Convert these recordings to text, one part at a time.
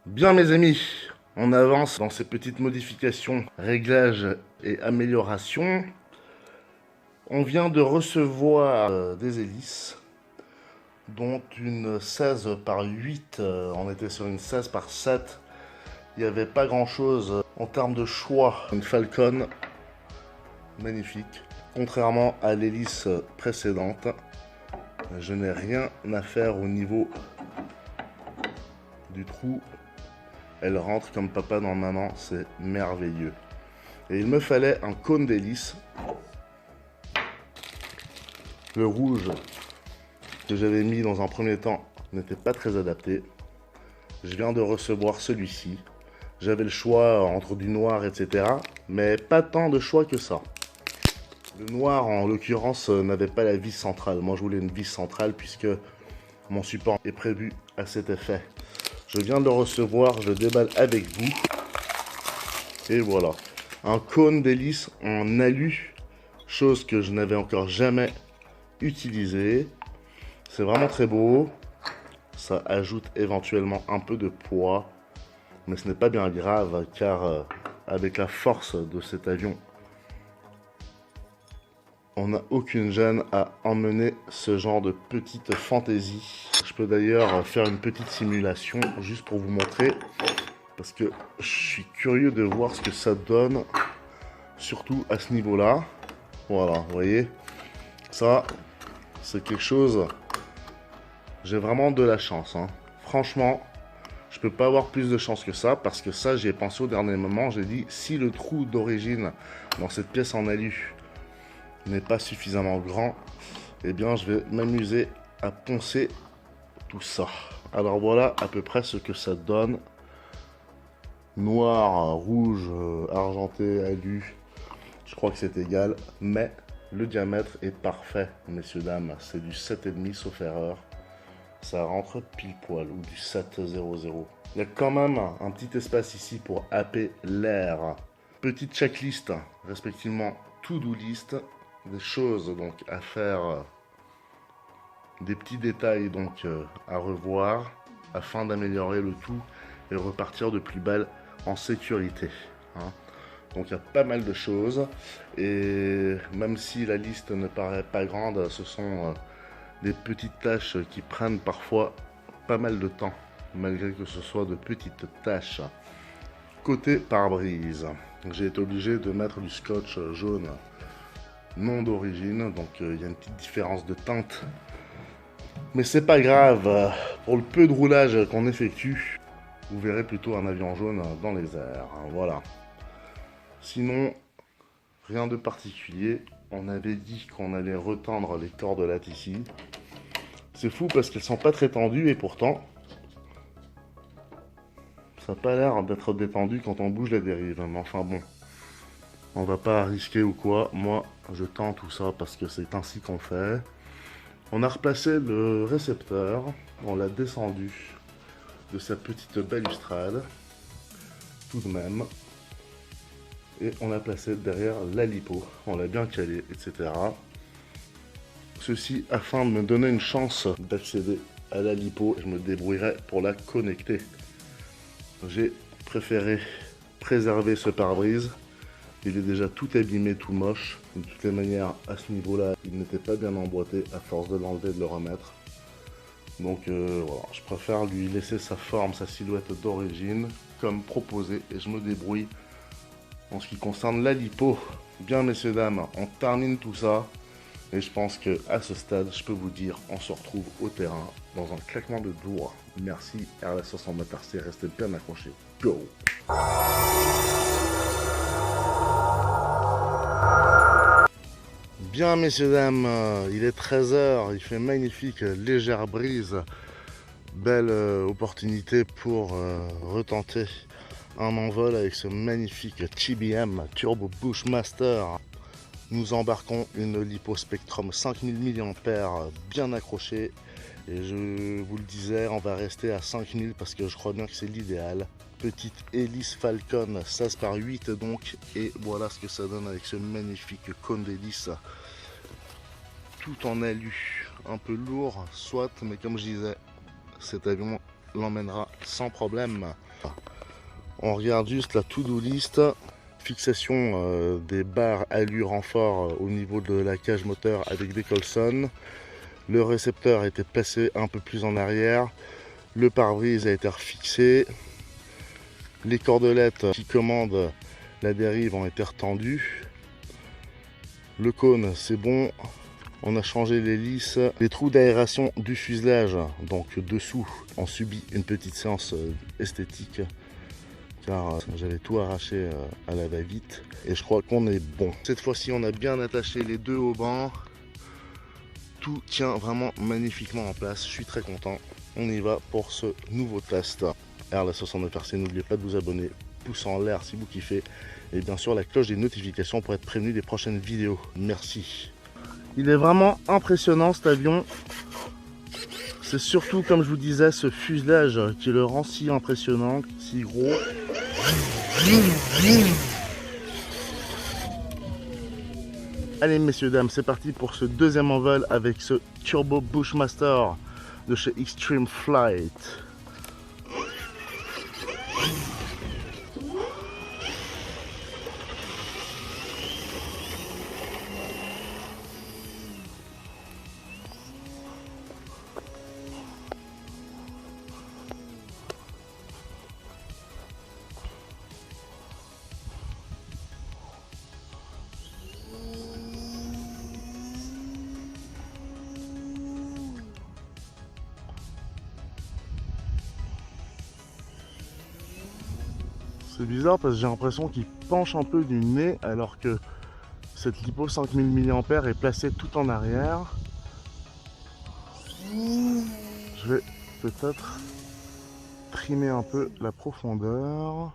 Bien mes amis, on avance dans ces petites modifications, réglages et améliorations. On vient de recevoir des hélices, dont une 16 par 8, on était sur une 16 par 7. Il n'y avait pas grand chose en termes de choix. Une Falcon, magnifique. Contrairement à l'hélice précédente, je n'ai rien à faire au niveau du trou. Elle rentre comme papa dans maman, c'est merveilleux. Et il me fallait un cône d'hélice. Le rouge que j'avais mis dans un premier temps n'était pas très adapté. Je viens de recevoir celui-ci. J'avais le choix entre du noir, etc. Mais pas tant de choix que ça. Le noir, en l'occurrence, n'avait pas la vis centrale. Moi, je voulais une vis centrale puisque mon support est prévu à cet effet. Je viens de le recevoir, je le déballe avec vous. Et voilà. Un cône d'hélice en alu, chose que je n'avais encore jamais utilisée. C'est vraiment très beau. Ça ajoute éventuellement un peu de poids. Mais ce n'est pas bien grave car avec la force de cet avion, on n'a aucune gêne à emmener ce genre de petite fantaisie. Je peux d'ailleurs faire une petite simulation juste pour vous montrer. Parce que je suis curieux de voir ce que ça donne. Surtout à ce niveau-là. Voilà, vous voyez. Ça, c'est quelque chose... J'ai vraiment de la chance. Hein. Franchement, je peux pas avoir plus de chance que ça. Parce que ça, j'y ai pensé au dernier moment. J'ai dit, si le trou d'origine dans cette pièce en alu n'est pas suffisamment grand, eh bien je vais m'amuser à poncer tout ça. Alors voilà à peu près ce que ça donne. Noir, rouge, argenté, alu, je crois que c'est égal, mais le diamètre est parfait, messieurs, dames. C'est du 7,5 sauf erreur. Ça rentre pile poil, ou du 7,00. Il y a quand même un petit espace ici pour happer l'air. Petite checklist, respectivement to-do list, des choses donc à faire, des petits détails donc à revoir, afin d'améliorer le tout et repartir de plus belle en sécurité. Hein. Donc il y a pas mal de choses et même si la liste ne paraît pas grande, ce sont des petites tâches qui prennent parfois pas mal de temps, malgré que ce soit de petites tâches. Côté pare-brise, j'ai été obligé de mettre du scotch jaune non d'origine, donc il y a une petite différence de teinte. Mais c'est pas grave, pour le peu de roulage qu'on effectue, vous verrez plutôt un avion jaune dans les airs. Voilà. Sinon, rien de particulier. On avait dit qu'on allait retendre les cordelettes ici. C'est fou parce qu'elles sont pas très tendues et pourtant, ça n'a pas l'air d'être détendu quand on bouge la dérive. Mais enfin bon, on va pas risquer ou quoi. Moi, je tends tout ça parce que c'est ainsi qu'on fait. On a replacé le récepteur. On l'a descendu de sa petite balustrade, tout de même. Et on l'a placé derrière l'alipo. On l'a bien calé, etc. Ceci afin de me donner une chance d'accéder à l'alipo. Je me débrouillerai pour la connecter. J'ai préféré préserver ce pare-brise. Il est déjà tout abîmé, tout moche. De toutes les manières, à ce niveau-là, il n'était pas bien emboîté à force de l'enlever et de le remettre. Donc voilà, je préfère lui laisser sa forme, sa silhouette d'origine, comme proposé, et je me débrouille en ce qui concerne l'alipo. Bien messieurs, dames, on termine tout ça, et je pense que à ce stade, je peux vous dire, on se retrouve au terrain, dans un claquement de doigts. Merci, RLS 60 restez bien accrochés. Go! Bien messieurs, dames, il est 13 h, il fait magnifique, légère brise. Belle opportunité pour retenter un envol avec ce magnifique TBM Turbo Bushmaster. Nous embarquons une Lipo Spectrum 5000 mAh bien accrochée. Et je vous le disais, on va rester à 5000 parce que je crois bien que c'est l'idéal. Petite hélice Falcon 16 par 8 donc. Et voilà ce que ça donne avec ce magnifique cône d'hélice. Tout en alu. Un peu lourd, soit, mais comme je disais, cet avion l'emmènera sans problème. On regarde juste la to-do list. Fixation des barres alu renfort au niveau de la cage moteur avec des Colson. Le récepteur a été placé un peu plus en arrière. Le pare-brise a été refixé. Les cordelettes qui commandent la dérive ont été retendues. Le cône, c'est bon. On a changé les lisses. Les trous d'aération du fuselage, donc dessous, ont subi une petite séance esthétique. Car j'avais tout arraché à la va-vite. Et je crois qu'on est bon. Cette fois-ci, on a bien attaché les deux haubans. Tout tient vraiment magnifiquement en place. Je suis très content. On y va pour ce nouveau test. La 69 RC, n'oubliez pas de vous abonner. Pouce en l'air si vous kiffez. Et bien sûr, la cloche des notifications pour être prévenu des prochaines vidéos. Merci. Il est vraiment impressionnant cet avion. C'est surtout, comme je vous disais, ce fuselage qui le rend si impressionnant, si gros. Allez messieurs dames, c'est parti pour ce deuxième envol avec ce Turbo Bushmaster de chez Extreme Flight. C'est bizarre parce que j'ai l'impression qu'il penche un peu du nez alors que cette lipo 5000 mAh est placée tout en arrière. Je vais peut-être trimer un peu la profondeur.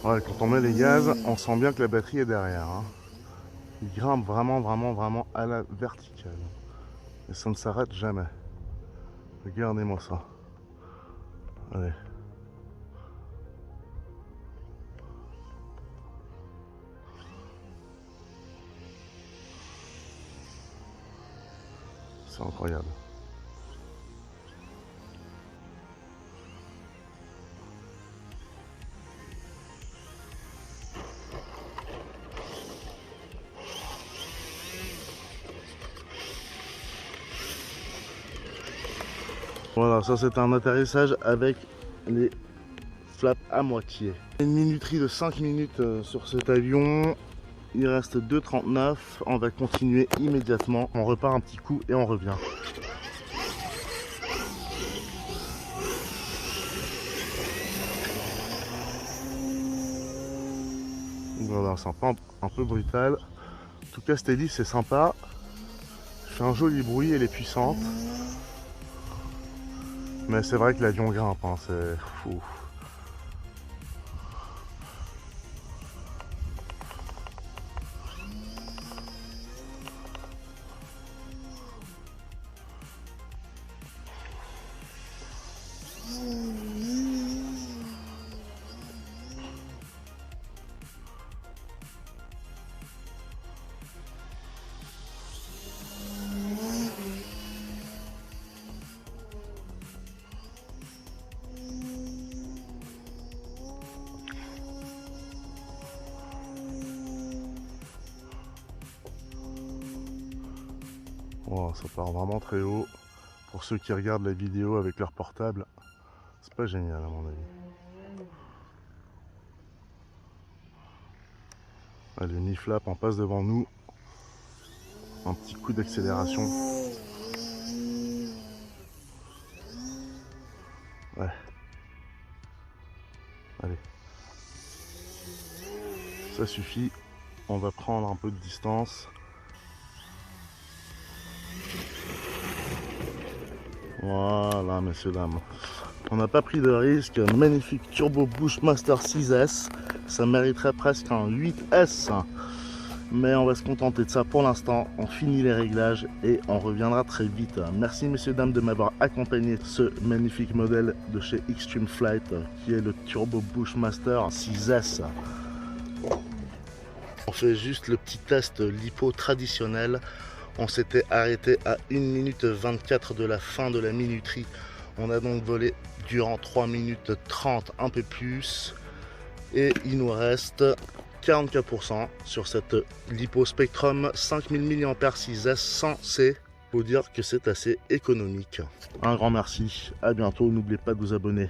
Ouais, quand on met les gaz, on sent bien que la batterie est derrière. Hein. Il grimpe vraiment à la verticale. Et ça ne s'arrête jamais. Regardez-moi ça. Allez. C'est incroyable. Voilà, ça c'est un atterrissage avec les flaps à moitié. Une minuterie de 5 minutes sur cet avion. Il reste 2,39. On va continuer immédiatement. On repart un petit coup et on revient. Voilà, sympa, un peu brutal. En tout cas, cette hélice c'est sympa. Il fait un joli bruit, elle est puissante. Mais c'est vrai que l'avion grimpe, hein, c'est fou. Oh, ça part vraiment très haut. Pour ceux qui regardent la vidéo avec leur portable, c'est pas génial à mon avis. Allez, le Niflap en passe devant nous. Un petit coup d'accélération. Ouais. Allez. Ça suffit. On va prendre un peu de distance. Voilà, messieurs, dames. On n'a pas pris de risque. Magnifique Turbo Bushmaster 6S. Ça mériterait presque un 8S. Mais on va se contenter de ça pour l'instant. On finit les réglages et on reviendra très vite. Merci, messieurs, dames, de m'avoir accompagné ce magnifique modèle de chez Extreme Flight qui est le Turbo Bushmaster 6S. On fait juste le petit test lipo traditionnel. On s'était arrêté à 1 minute 24 de la fin de la minuterie. On a donc volé durant 3 minutes 30, un peu plus. Et il nous reste 44% sur cette Lipo Spectrum 5000 mAh 6S sans C. Faut dire que c'est assez économique. Un grand merci, à bientôt, n'oubliez pas de vous abonner.